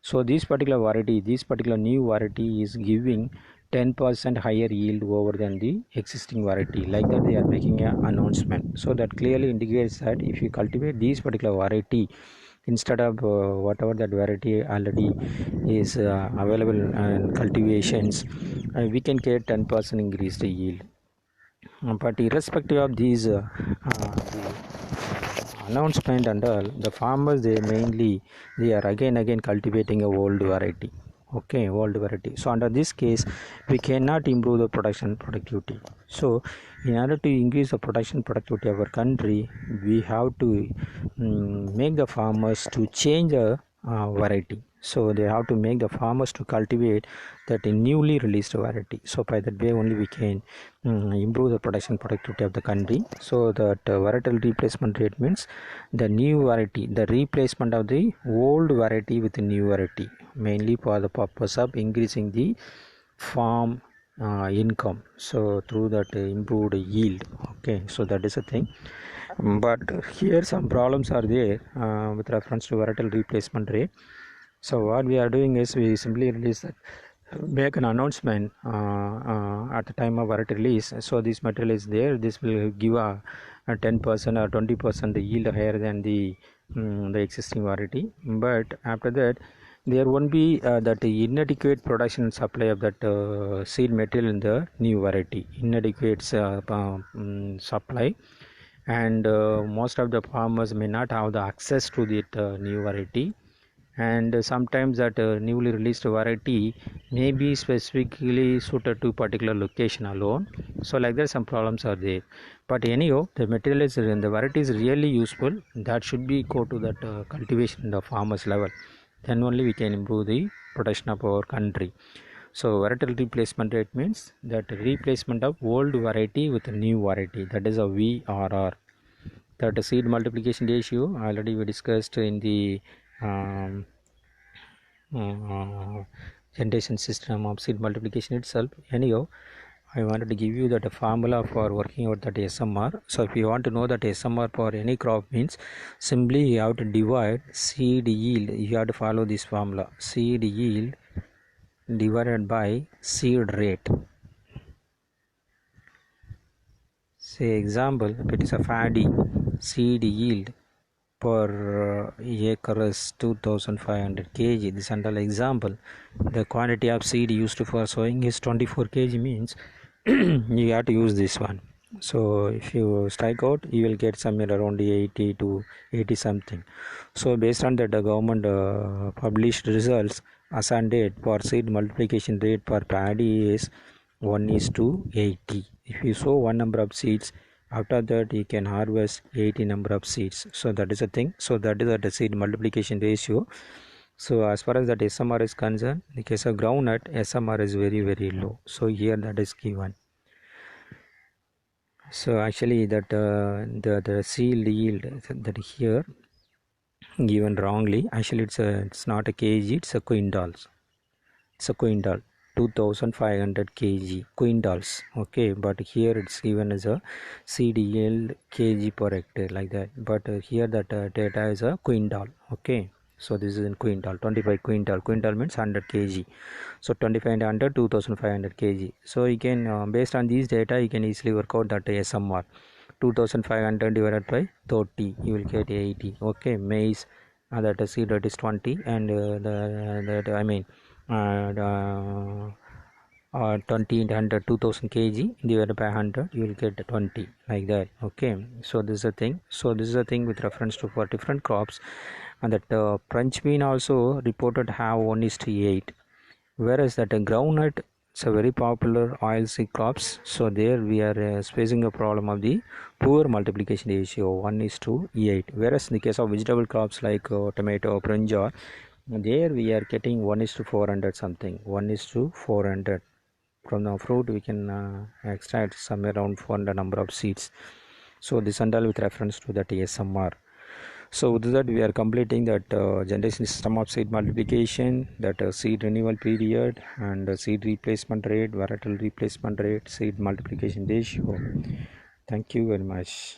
So this particular new variety is giving 10% higher yield over than the existing variety. Like that they are making an announcement. So that clearly indicates that if you cultivate this particular variety instead of whatever that variety already is available in cultivations, we can get 10% increased yield. But irrespective of these the announcement and all, the farmers they are again cultivating a old variety. Okay, old variety. So under this case we cannot improve the production productivity. So in order to increase the production productivity of our country, we have to make the farmers to change a variety. So they have to make the farmers to cultivate that newly released variety. So by that way only we can improve the production productivity of the country. So that varietal replacement rate means the new variety, the replacement of the old variety with the new variety, mainly for the purpose of increasing the farm income. So through that improved yield. Okay, so that is a thing. But here some problems are there with reference to varietal replacement rate. So what we are doing is we simply make an announcement at the time of variety release. So this material is there, this will give a 10% or 20% yield higher than the existing variety. But after that there won't be that inadequate production supply of that seed material in the new variety, inadequate supply, and most of the farmers may not have the access to that new variety. And sometimes that newly released variety may be specifically suited to particular location alone. So like that some problems are there. But anyhow, the material is, the variety is really useful. That should be go to that cultivation the farmers level. Then only we can improve the production of our country. So varietal replacement rate means that replacement of old variety with a new variety, that is a VRR. That seed multiplication ratio already we discussed in the um, generation system of seed multiplication itself. Anyhow, I wanted to give you that formula for working out that SMR. So if you want to know that SMR for any crop means, simply you have to divide seed yield. You have to follow this formula: seed yield divided by seed rate. Say example, if it is a paddy, seed yield per acre is 2500 kg. This is example. The quantity of seed used for sowing is 24 kg, means you have to use this one. So if you strike out, you will get somewhere around 80 to 80 something. So based on that, the government published results as on date for seed multiplication rate for paddy is 1:80. If you sow one number of seeds, after that you can harvest 80 number of seeds. So that is a thing. So that is the seed multiplication ratio. So as far as that SMR is concerned, in the case of groundnut, SMR is very low. So here that is given. So actually that the seed yield that here given wrongly. Actually it's not a kg, it's a quintals. It's a quintal. 2500 kg quintals. Okay, but here it's given as a seed yield kg per hectare, like that. But here that data is a quintal. Okay, so this is in quintal. 25 quintal. Quintal means 100 kg. So 2500 2500 kg. So you can based on these data you can easily work out that SMR. 2500 divided by 30, you will get 80. Okay, maize that seed rate is 20, and that I mean 2000 kg divided by 100, you will get 20, like that. Okay, so this is a thing. So this is a thing with reference to for different crops. And that French bean also reported have 1:8, whereas that groundnut it's a very popular oilseed crops. So there we are facing a problem of the poor multiplication ratio 1 is to 8, whereas in the case of vegetable crops like tomato, brinjal, there we are getting 1 is to 400 something, 1 is to 400. From the fruit we can extract somewhere around 400 number of seeds. So this and all with reference to that SMR. So with that we are completing that generation system of seed multiplication, that seed renewal period, and seed replacement rate, varietal replacement rate, seed multiplication ratio. Thank you very much.